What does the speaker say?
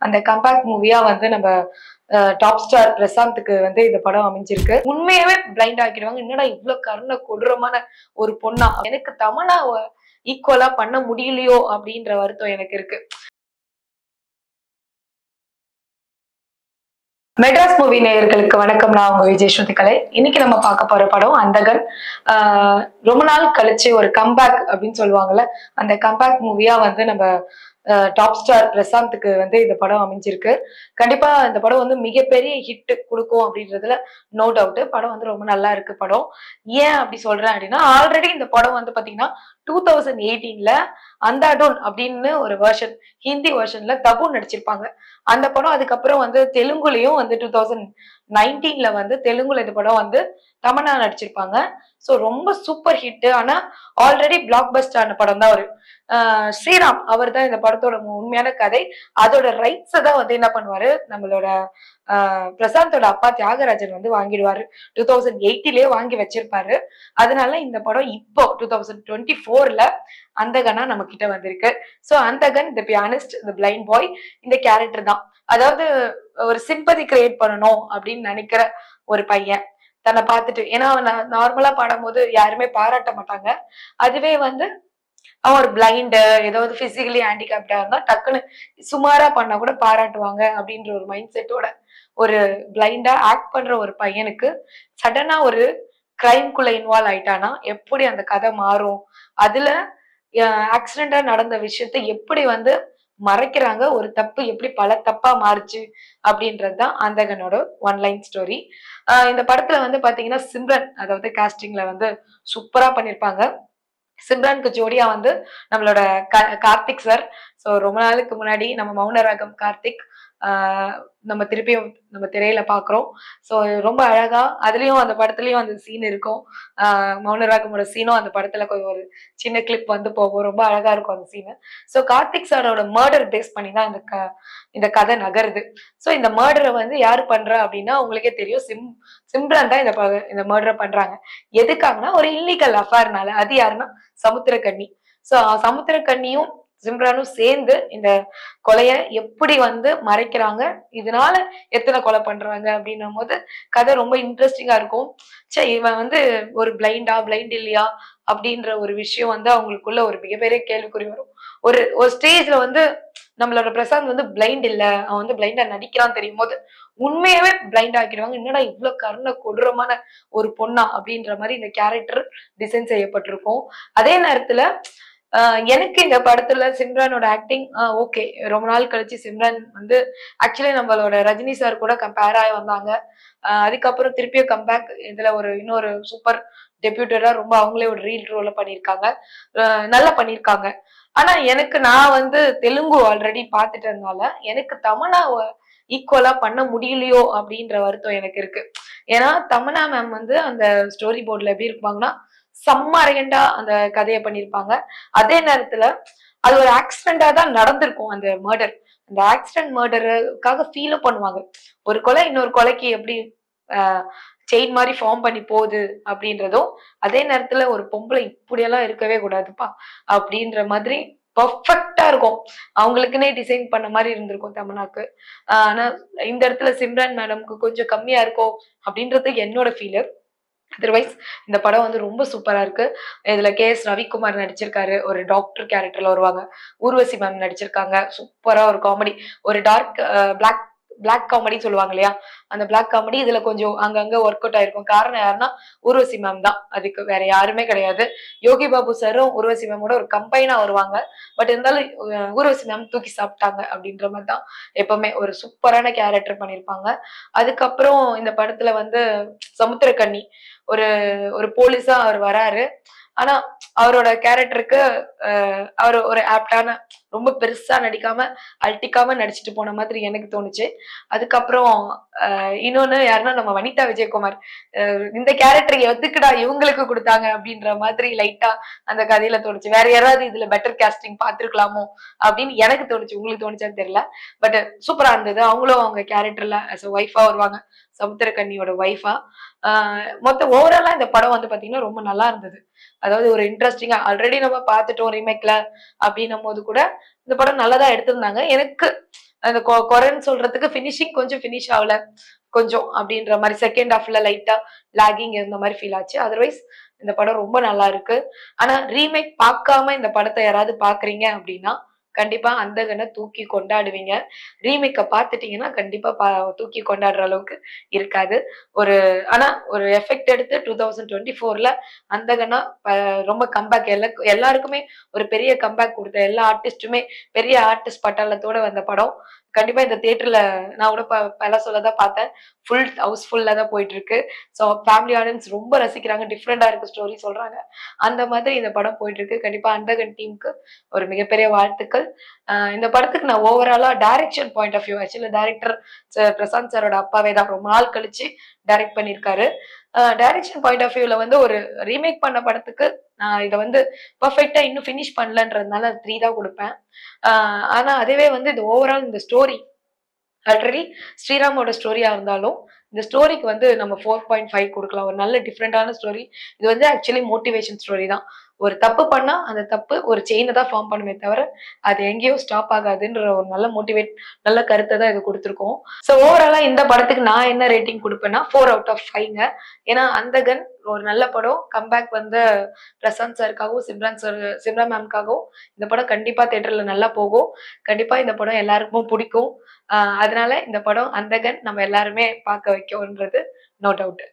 அந்த கம்பேக்ட் மூவியா வந்து நம்ம டாப் ஸ்டார் பிரசாந்த்க்கு வந்து இந்த படம் அமைஞ்சிருக்கு. உண்மையாவே பிளைண்ட் ஆக்கிடுவாங்க. என்னடா இவ்வளவு கருணை கொடூரமான ஒரு பொண்ணா, எனக்கு தமன்னா ஈக்குவலா பண்ண முடியலையோ அப்படின்ற வருத்தம் எனக்கு இருக்கு. மெட்ராஸ் மூவி நேயர்களுக்கு வணக்கம். நான் உங்க விஜய் ஸ்ருதிகலை. இன்னைக்கு நம்ம பார்க்க போற படம் அந்தகன். ரொம்ப நாள் கழிச்சு ஒரு கம்பேக் அப்படின்னு சொல்லுவாங்கல்ல, அந்த கம்பேக் மூவியா வந்து நம்ம டாப் ஸ்டார் பிரசாந்த்க்கு வந்து இந்த படம் அமைஞ்சிருக்கு. கண்டிப்பா இந்த படம் வந்து மிகப்பெரிய ஹிட் கொடுக்கும் அப்படின்றதுல நோ டவுட். படம் வந்து ரொம்ப நல்லா இருக்கு படம். ஏன் அப்படி சொல்றேன் அப்படின்னா, ஆல்ரெடி இந்த படம் வந்து பாத்தீங்கன்னா 2018ல அந்தாடூன் அப்படின்னு ஒரு வெர்ஷன், ஹிந்தி வெர்ஷன்ல தபு நடிச்சிருப்பாங்க. அந்த படம் அதுக்கப்புறம் வந்து தெலுங்குலயும் வந்து 2019ல வந்து தெலுங்குல இந்த படம் வந்து தமன்னா நடிச்சிருப்பாங்க. சோ ரொம்ப சூப்பர் ஹிட். ஆனா ஆல்ரெடி பிளாக் பஸ்டர் ஆன படம் தான் ஒரு ஸ்ரீராம் அவர் தான் இந்த படத்தோட உண்மையான கதை. அதோட ரைட்ஸ தான் வந்து என்ன பண்ணுவாரு, நம்மளோட பிரசாந்தோட அப்பா தியாகராஜன் வந்து வாங்கிடுவாரு. 2018லயே வாங்கி வச்சிருப்பாரு. அதனால இந்த படம் இப்போ 2024ல அந்தகனா நம்ம கிட்ட வந்திருக்கு. சோ அந்தகன் தி பியானிஸ்ட், தி பிளைண்ட் பாய் இந்த கேரக்டர் தான். அதாவது ஒரு சிம்பதி கிரியேட் பண்ணணும் அப்படின்னு நினைக்கிற ஒரு பையன் தன்னை பார்த்துட்டு, ஏன்னா நார்மலா பாடும்போது யாருமே பாராட்ட மாட்டாங்க. அதுவே வந்து அவன் ஒரு பிளைண்டு, ஏதாவது பிசிக்கலி ஹேண்டிகேப்டா இருந்தா டக்குன்னு சுமாரா பண்ணா கூட பாராட்டுவாங்க அப்படின்ற ஒரு மைண்ட் செட்டோட ஒரு பிளைண்டா ஆக்ட் பண்ற ஒரு பையனுக்கு சடனா ஒரு கிரைம்குள்ள இன்வால்வ் ஆயிட்டானா எப்படி அந்த கதை மாறும், அதுல ஆக்சிடென்டா நடந்த விஷயத்த எப்படி வந்து மறைக்கிறாங்க, ஒரு தப்பு எப்படி பல தப்பா மாறுச்சு அப்படின்றதுதான் அந்தகனோட ஒன் லைன் ஸ்டோரி. இந்த படத்துல வந்து பாத்தீங்கன்னா சிம்ரன், அதாவது காஸ்டிங்ல வந்து சூப்பரா பண்ணிருப்பாங்க. சிம்ரனுக்கு ஜோடியா வந்து நம்மளோட கார்த்திக் சார். சோ ரொம்ப நாளுக்கு முன்னாடி நம்ம மௌனராகம் கார்த்திக் நம்ம திருப்பியும் நம்ம திரையில பாக்குறோம். சோ ரொம்ப அழகா அதுலயும் அந்த படத்துலயும் அந்த சீன் இருக்கும். மௌனராகமோட சீனும் அந்த படத்துல கொஞ்சம் ஒரு சின்ன கிளிப் வந்து போகும். ரொம்ப அழகா இருக்கும் அந்த சீனு. சோ கார்த்திக் சாரோட மர்டர் பேஸ் பண்ணி தான் இந்த கதை நகருது. சோ இந்த மர்டரை வந்து யாரு பண்றா அப்படின்னா உங்களுக்கே தெரியும், சிம்ரன் தான் இந்த மர்டரை பண்றாங்க. எதுக்காகனா ஒரு இல்லீகல் அஃபேர்னால. அது யாருன்னா சமுத்திரக்கன்னி. சோ சமுத்திரக்கன்னியும் சிம்ரனும் சேர்ந்து இந்த கொலைய எப்படி வந்து மறைக்கிறாங்க, இதனால எத்தனை கொலை பண்றாங்க அப்படின்னும் போது கதை ரொம்ப இன்ட்ரெஸ்டிங்கா இருக்கும். சே இவன் வந்து ஒரு பிளைண்ட் இல்லையா அப்படின்ற ஒரு விஷயம் வந்து அவங்களுக்குள்ள ஒரு மிகப்பெரிய கேள்விக்குறி வரும். ஒரு ஸ்டேஜ்ல வந்து நம்மளோட பிரசாந்த் வந்து பிளைண்ட் இல்ல, அவன் வந்து பிளைண்டா நடிக்கிறான் தெரியும் போது உண்மையாவே பிளைண்ட் ஆக்கிடுவாங்க. என்னடா இவ்வளவு கருணை கொடூரமான ஒரு பொண்ணா அப்படின்ற மாதிரி இந்த கேரக்டர் டிசைன் செய்யப்பட்டிருக்கும். அதே நேரத்துல எனக்கு இந்த படத்துல சிம்ரனோட ஆக்டிங் ஓகே. ரொம்ப நாள் கழிச்சு சிம்ரன் வந்து ஆக்சுவலி நம்மளோட ரஜினி சார் கூட கம்பேர் ஆகி வந்தாங்க. அதுக்கப்புறம் திருப்பியும் கம்பேக் இதுல இன்னொரு சூப்பர் டெபியூட்டரா ரொம்ப அவங்களே ஒரு ரீல் ரோல பண்ணிருக்காங்க. நல்லா பண்ணிருக்காங்க. ஆனா நான் வந்து தெலுங்கு ஆல்ரெடி பாத்துட்டதுனால எனக்கு தமன்னா ஈக்குவலா பண்ண முடியலையோ அப்படின்ற வருத்தம் எனக்கு இருக்கு. ஏன்னா தமன்னா மேம் வந்து அந்த ஸ்டோரி போர்ட்ல எப்படி இருப்பாங்கன்னா செம்ம அரகண்டா அந்த கதையை பண்ணிருப்பாங்க. அதே நேரத்துல அது ஒரு ஆக்சிடென்டா தான் நடந்திருக்கும் அந்த மர்டர். அந்த ஆக்சிடென்ட் மர்டருக்காக ஃபீலும் பண்ணுவாங்க. ஒரு கொலை இன்னொரு கொலைக்கு எப்படி செயின் மாதிரி ஃபார்ம் பண்ணி போகுது அப்படின்றதும், அதே நேரத்துல ஒரு பொம்பளை இப்படியெல்லாம் இருக்கவே கூடாதுப்பா அப்படின்ற மாதிரி பெர்ஃபெக்ட்டா இருக்கும். அவங்களுக்குன்னே டிசைன் பண்ண மாதிரி இருந்திருக்கும் தமன்னாக்கு. ஆனா இந்த இடத்துல சிம்ரன் மேடம்க்கு கொஞ்சம் கம்மியா இருக்கோ அப்படின்றது என்னோட ஃபீல். அதர்வைஸ் இந்த படம் வந்து ரொம்ப சூப்பரா இருக்கு. இதுல கே.எஸ். ரவிக்குமார் நடிச்சிருக்காரு. ஒரு டாக்டர் கேரக்டர்ல வருவாங்க. ஊர்வசி மேம் நடிச்சிருக்காங்க. சூப்பரா ஒரு காமெடி, ஒரு டார்க் பிளாக் காமெடி சொல்லுவாங்க இல்லையா, அந்த பிளாக் காமெடி இதுல கொஞ்சம் அங்கங்க ஒர்க் அவுட் ஆயிருக்கும். காரணம் யாருன்னா ஊர்வசி மேம் தான். அதுக்கு வேற யாருமே கிடையாது. யோகி பாபு சாரும் ஊர்வசி மேமோட ஒரு கம்பைனா வருவாங்க. பட் இருந்தாலும் ஊர்வசி மேம் தூக்கி சாப்பிட்டாங்க அப்படின்ற மாதிரி தான். எப்பவுமே ஒரு சூப்பரான கேரக்டர் பண்ணிருப்பாங்க. அதுக்கப்புறம் இந்த படத்துல வந்து சமுத்திரக்கன்னி ஒரு ஒரு போலீஸா அவர் வராரு. ஆனா அவரோட கேரக்டருக்கு அவர் ஒரு ஆப்டான, ரொம்ப பெருசா நடிக்காம அழட்டிக்காம நடிச்சுட்டு போன மாதிரி எனக்கு தோணுச்சு. அதுக்கப்புறம் இன்னொன்னு யாருன்னா நம்ம வனிதா விஜயகுமார். இந்த கேரக்டர் எதுக்குடா இவங்களுக்கு கொடுத்தாங்க அப்படின்ற மாதிரி லைட்டா அந்த கதையில தோணுச்சு. வேற யாராவது இதுல பெட்டர் கேஸ்டிங் பார்த்திருக்கலாமோ அப்படின்னு எனக்கு தோணுச்சு. உங்களுக்கு தோணுச்சான்னு தெரியல. பட் சூப்பரா இருந்தது. அவங்களும் அவங்க கேரக்டர்ல as a ஒய்ஃபா வருவாங்க. சமுத்திரக்கன்னியோட ஒய்ஃபா. மொத்தம் ஓவராலா இந்த படம் வந்து பாத்தீங்கன்னா ரொம்ப நல்லா இருந்தது. அதாவது ஒரு இன்ட்ரெஸ்டிங்கா ஆல்ரெடி நம்ம பார்த்துட்டோம் ரீமேக்ல அப்படின்னும் போது கூட இந்த படம் நல்லதா எடுத்திருந்தாங்க. எனக்கு அந்த குறைன்னு சொல்றதுக்கு ஃபினிஷிங் கொஞ்சம் ஃபினிஷ் ஆகல கொஞ்சம் அப்படின்ற மாதிரி செகண்ட் ஹாஃப்ல லைட்டா லாகிங் இருந்த மாதிரி ஃபீல் ஆச்சு. அதர்வைஸ் இந்த படம் ரொம்ப நல்லா இருக்கு. ஆனா ரீமேக் பார்க்காம இந்த படத்தை யாராவது பாக்குறீங்க அப்படின்னா கண்டிப்பா அந்தகனை தூக்கி கொண்டாடுவீங்க. ரீமேக்க பார்த்துட்டீங்கன்னா கண்டிப்பா தூக்கி கொண்டாடுற அளவுக்கு இருக்காது. ஒரு ஆனா ஒரு எஃபெக்ட் எடுத்து 2024ல அந்தகனா ரொம்ப கம்பேக் எல்லாருக்குமே ஒரு பெரிய கம்பேக் கொடுத்த எல்லா ஆர்டிஸ்டுமே பெரிய ஆர்டிஸ்ட் பட்டாளத்தோட வந்த படம். கண்டிப்பா இந்த தியேட்டர்ல நான் கூட பல சொல்லதான் பார்த்தேன். ஃபுல் ஹவுஸ்ஃபுல்லா தான் போயிட்டு இருக்கு. ஸோ ஃபேமிலி ஆடியன்ஸ் ரொம்ப ரசிக்கிறாங்க. டிஃப்ரெண்டா இருக்கு ஸ்டோரி சொல்றாங்க. அந்த மாதிரி இந்த படம் போயிட்டு இருக்கு. கண்டிப்பா அந்தகன் டீமுக்கு ஒரு மிகப்பெரிய வாழ்த்துக்கள். இந்த படத்துக்கு நான் ஓவராலா direction point of view actually director Prashanth சாரோட அப்பாவே தான் ரொம்ப நாள் கழிச்சு டைரக்ட் பண்ணியிருக்காரு. டைரக்ஷன் பாயிண்ட் ஆஃப் வியூல வந்து ஒரு ரீமேக் பண்ண படத்துக்கு நான் இதை வந்து பெர்ஃபெக்ட்டா இன்னும் ஃபினிஷ் பண்ணலன்றதுனால 3 தான் கொடுப்பேன். ஆனா அதுவே வந்து இது ஓவரால் இந்த ஸ்டோரி ஆல்ரெடி ஸ்ரீராமோட ஸ்டோரியா இருந்தாலும் இந்த ஸ்டோரிக்கு வந்து நம்ம 4.5 கொடுக்கலாம். ஒரு நல்ல டிஃப்ரெண்டான ஸ்டோரி. இது வந்து ஆக்சுவலி மோட்டிவேஷன் ஸ்டோரி தான். ஒரு தப்பு பண்ணா அந்த தப்பு ஒரு செயினை தான் ஃபார்ம் பண்ணுமே தவிர அது எங்கேயோ ஸ்டாப் ஆகாதுன்ற ஒரு நல்ல கருத்தை தான் இது கொடுத்துருக்கோம். ஸோ ஓவராலா இந்த படத்துக்கு நான் என்ன ரேட்டிங் கொடுப்பேன்னா 4/5ங்க. ஏன்னா அந்தகன் ஒரு நல்ல படம். கம்பேக் வந்து பிரசாந்த் சாருக்காகவும் சிம்ரன் மேம்காகவும் இந்த படம் கண்டிப்பா தியேட்டர்ல நல்லா போகும். கண்டிப்பா இந்த படம் எல்லாருக்கும் பிடிக்கும். அதனால இந்த படம் அந்தகன் நம்ம எல்லாருமே பார்க்க வைக்கும்ன்றது நோ டவுட்.